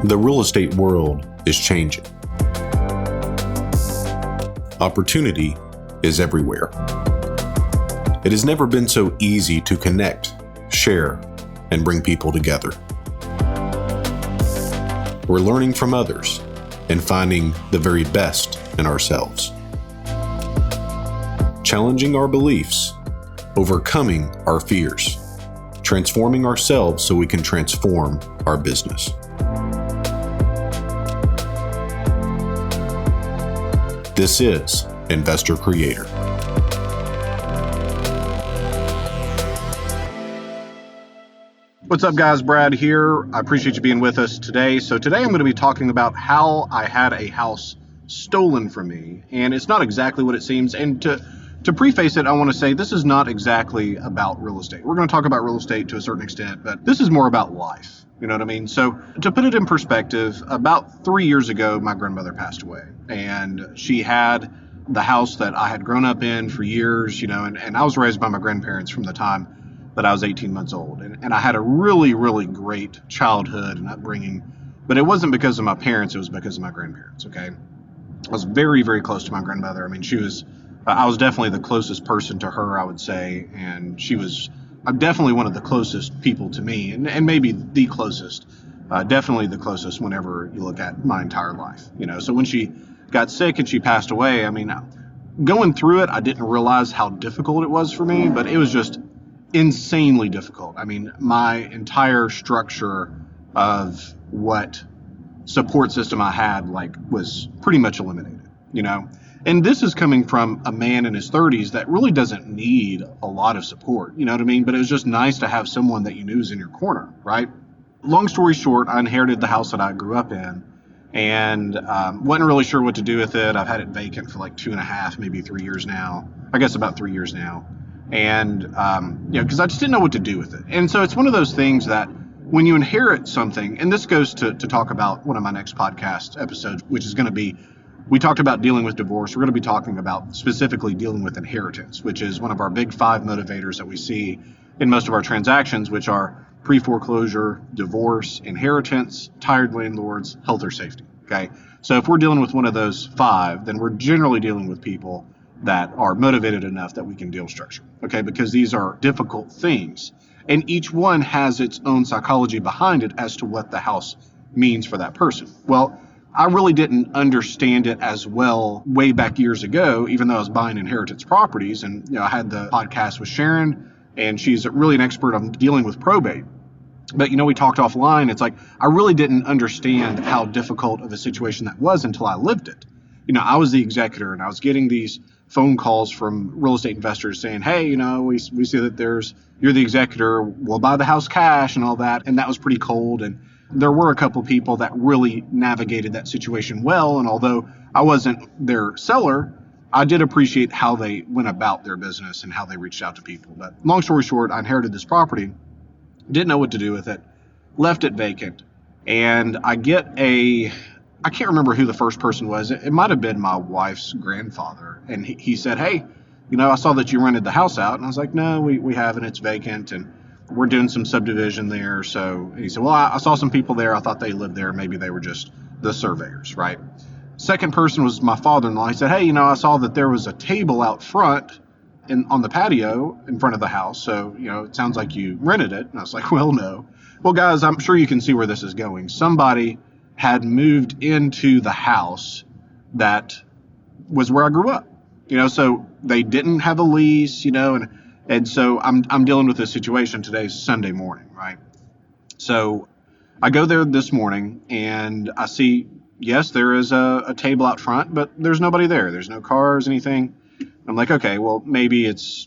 The real estate world is changing. Opportunity is everywhere. It has never been so easy to connect, share, and bring people together. We're learning from others and finding the very best in ourselves. Challenging our beliefs, overcoming our fears, transforming ourselves so we can transform our business. This is Investor Creator. What's up, guys? Brad here. I appreciate you being with us today. So today I'm going to be talking about how I had a house stolen from me, and it's not exactly what it seems. And to preface it, I want to say this is not exactly about real estate. We're going to talk about real estate to a certain extent, but this is more about life. You know what I mean? So to put it in perspective, about 3 years ago, my grandmother passed away, and she had the house that I had grown up in for years, and I was raised by my grandparents from the time that I was 18 months old. And I had a really, really great childhood and upbringing, but it wasn't because of my parents, it was because of my grandparents, okay? I was very, very close to my grandmother. I mean, I was definitely the closest person to her, I would say, and I'm definitely one of the closest people to me, and maybe the closest, definitely the closest whenever you look at my entire life, So when she got sick and she passed away, I mean, going through it, I didn't realize how difficult it was for me, but it was just insanely difficult. I mean, my entire structure of what support system I had, was pretty much eliminated, And this is coming from a man in his 30s that really doesn't need a lot of support, you know what I mean? But it was just nice to have someone that you knew was in your corner, right? Long story short, I inherited the house that I grew up in and wasn't really sure what to do with it. I've had it vacant for like 2.5, maybe 3 years now. I guess about 3 years now. And, because I just didn't know what to do with it. And so it's one of those things that when you inherit something, and this goes to talk about one of my next podcast episodes, which is going to be, we talked about dealing with divorce. We're going to be talking about specifically dealing with inheritance, which is one of our big 5 motivators that we see in most of our transactions, which are pre-foreclosure, divorce, inheritance, tired landlords, health or safety. Okay. So if we're dealing with one of those 5, then we're generally dealing with people that are motivated enough that we can deal structure. Okay. Because these are difficult things, and each one has its own psychology behind it as to what the house means for that person. Well, I really didn't understand it as well way back years ago, even though I was buying inheritance properties. And, I had the podcast with Sharon, and she's really an expert on dealing with probate. But, we talked offline. It's like, I really didn't understand how difficult of a situation that was until I lived it. I was the executor, and I was getting these phone calls from real estate investors saying, hey, we see that you're the executor, we'll buy the house cash and all that. And that was pretty cold. And there were a couple people that really navigated that situation well. And although I wasn't their seller, I did appreciate how they went about their business and how they reached out to people. But long story short, I inherited this property, didn't know what to do with it, left it vacant. And I can't remember who the first person was. It might have been my wife's grandfather. And he said, hey, I saw that you rented the house out. And I was like, no, we haven't. It's vacant. And we're doing some subdivision there. So he said, well, I saw some people there. I thought they lived there. Maybe they were just the surveyors, right? Second person was my father-in-law. He said, hey, I saw that there was a table out front on the patio in front of the house. So, it sounds like you rented it. And I was like, well, no. Well, guys, I'm sure you can see where this is going. Somebody had moved into the house that was where I grew up, so they didn't have a lease, and so I'm dealing with this situation. Today's Sunday morning, right? So I go there this morning and I see, yes, there is a table out front, but there's nobody there. There's no cars, anything. I'm like, okay, well, maybe it's,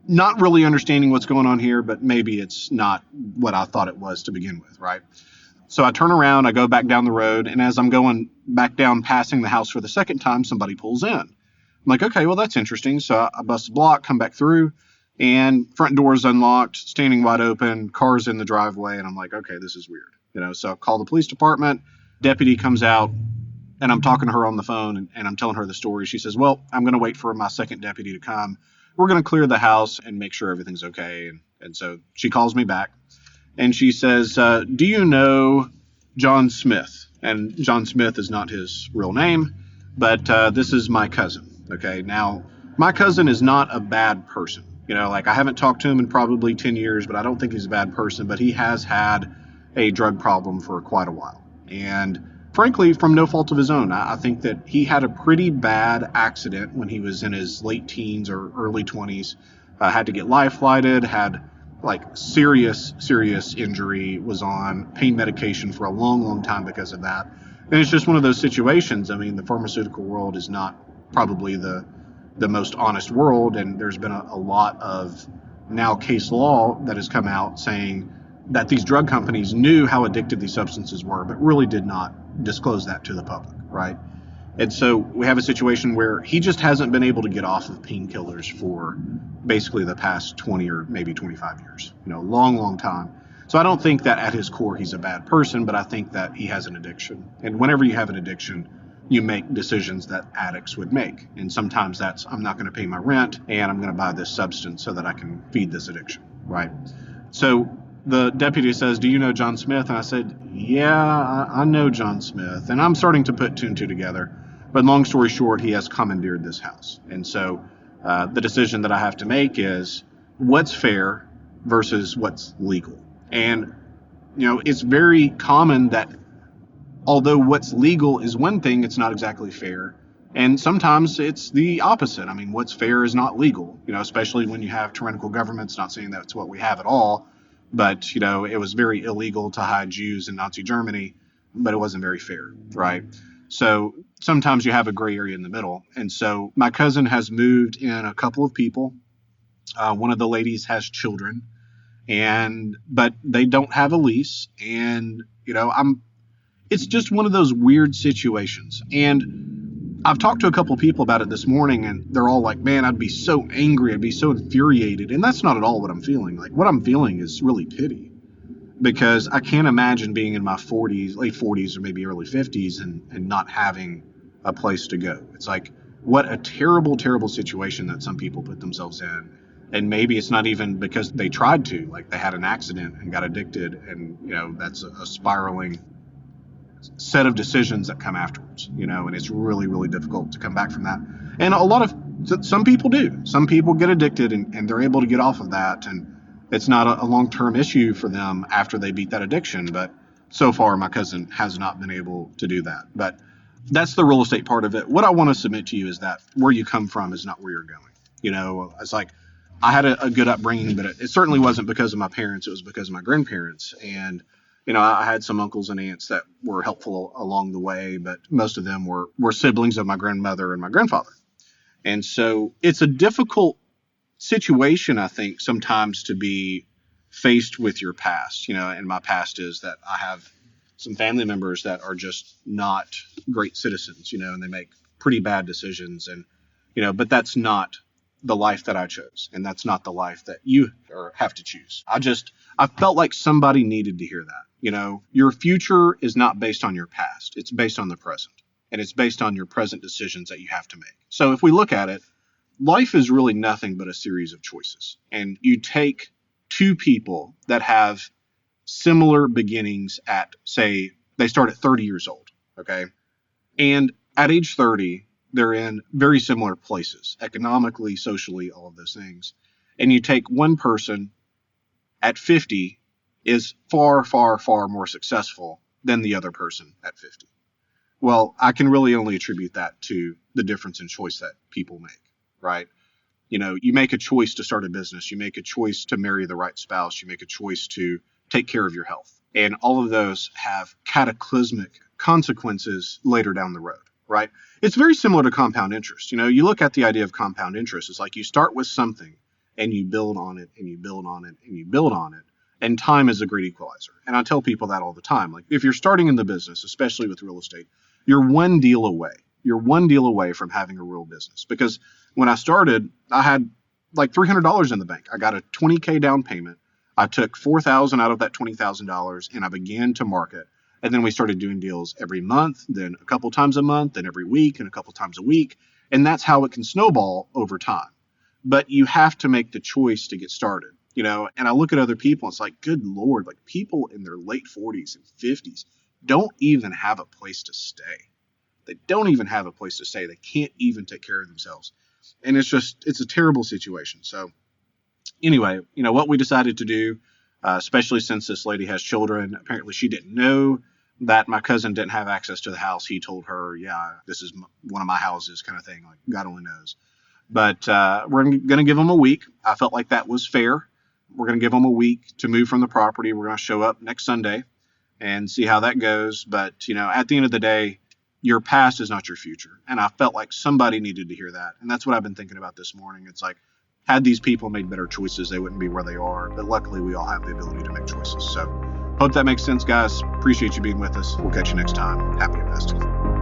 not really understanding what's going on here, but maybe it's not what I thought it was to begin with, right? So I turn around, I go back down the road, and as I'm going back down, passing the house for the second time, somebody pulls in. I'm like, okay, well, that's interesting. So I bust a block, come back through, and front door is unlocked, standing wide open, cars in the driveway, and I'm like, okay, this is weird. So I call the police department, deputy comes out, and I'm talking to her on the phone, and I'm telling her the story. She says, well, I'm going to wait for my second deputy to come. We're going to clear the house and make sure everything's okay. And so she calls me back. And she says, do you know John Smith. And John Smith is not his real name, but this is my cousin. Okay, now my cousin is not a bad person. Like I haven't talked to him in probably 10 years, but I don't think he's a bad person. But he has had a drug problem for quite a while. And frankly, from no fault of his own. I think that he had a pretty bad accident when he was in his late teens or early 20s. Had to get life flighted, had like serious injury, was on pain medication for a long time because of that. And it's just one of those situations. I mean, the pharmaceutical world is not probably the most honest world, and there's been a lot of now case law that has come out saying that these drug companies knew how addictive these substances were, but really did not disclose that to the public, right? And so we have a situation where he just hasn't been able to get off of painkillers for basically the past 20 or maybe 25 years, long time. So I don't think that at his core he's a bad person, but I think that he has an addiction. And whenever you have an addiction, you make decisions that addicts would make. And sometimes that's, I'm not going to pay my rent and I'm going to buy this substance so that I can feed this addiction, right? So the deputy says, "Do you know John Smith?" And I said, "Yeah, I know John Smith." And I'm starting to put two and two together. But long story short, he has commandeered this house. And so the decision that I have to make is what's fair versus what's legal. And, it's very common that although what's legal is one thing, it's not exactly fair. And sometimes it's the opposite. I mean, what's fair is not legal, especially when you have tyrannical governments. Not saying that's what we have at all, but, it was very illegal to hide Jews in Nazi Germany, but it wasn't very fair, right? So sometimes you have a gray area in the middle. And so my cousin has moved in a couple of people. One of the ladies has children, but they don't have a lease. And, it's just one of those weird situations. And I've talked to a couple of people about it this morning, and they're all like, "Man, I'd be so angry. I'd be so infuriated." And that's not at all what I'm feeling. Like, what I'm feeling is really pity, because I can't imagine being in my 40s, late 40s, or maybe early 50s and not having a place to go. It's like, what a terrible situation that some people put themselves in. And maybe it's not even because they tried to, like they had an accident and got addicted, and, that's a spiraling set of decisions that come afterwards, and it's really difficult to come back from that. And some people do. Some people get addicted and they're able to get off of that, and it's not a long-term issue for them after they beat that addiction. But so far, my cousin has not been able to do that. But that's the real estate part of it. What I want to submit to you is that where you come from is not where you're going. It's like, I had a good upbringing, but it certainly wasn't because of my parents. It was because of my grandparents. And I had some uncles and aunts that were helpful along the way, but most of them were siblings of my grandmother and my grandfather. And so it's a difficult situation, I think, sometimes to be faced with your past. And my past is that I have some family members that are just not great citizens, and they make pretty bad decisions. And, but that's not the life that I chose. And that's not the life that you have to choose. I felt like somebody needed to hear that. Your future is not based on your past. It's based on the present. And it's based on your present decisions that you have to make. So if we look at it, life is really nothing but a series of choices. And you take two people that have similar beginnings at, say, they start at 30 years old, okay? And at age 30, they're in very similar places, economically, socially, all of those things. And you take one person at 50 is far more successful than the other person at 50. Well, I can really only attribute that to the difference in choice that people make, right? You make a choice to start a business. You make a choice to marry the right spouse. You make a choice to take care of your health. And all of those have cataclysmic consequences later down the road, right? It's very similar to compound interest. You look at the idea of compound interest. It's like you start with something and you build on it and you build on it and you build on it. And time is a great equalizer. And I tell people that all the time. Like, if you're starting in the business, especially with real estate, you're one deal away. You're one deal away from having a real business. Because when I started, I had like $300 in the bank. I got a $20K down payment. I took $4,000 out of that $20,000 and I began to market. And then we started doing deals every month, then a couple times a month, then every week, and a couple times a week. And that's how it can snowball over time. But you have to make the choice to get started. And I look at other people, it's like, good Lord, like people in their late 40s and 50s don't even have a place to stay. They don't even have a place to stay. They can't even take care of themselves. And it's a terrible situation. So anyway, what we decided to do, especially since this lady has children, apparently she didn't know that my cousin didn't have access to the house. He told her, yeah, this is one of my houses kind of thing. Like, God only knows. But we're going to give them a week. I felt like that was fair. We're going to give them a week to move from the property. We're going to show up next Sunday and see how that goes. But, at the end of the day, your past is not your future. And I felt like somebody needed to hear that. And that's what I've been thinking about this morning. It's like, had these people made better choices, they wouldn't be where they are. But luckily, we all have the ability to make choices. So hope that makes sense, guys. Appreciate you being with us. We'll catch you next time. Happy investing.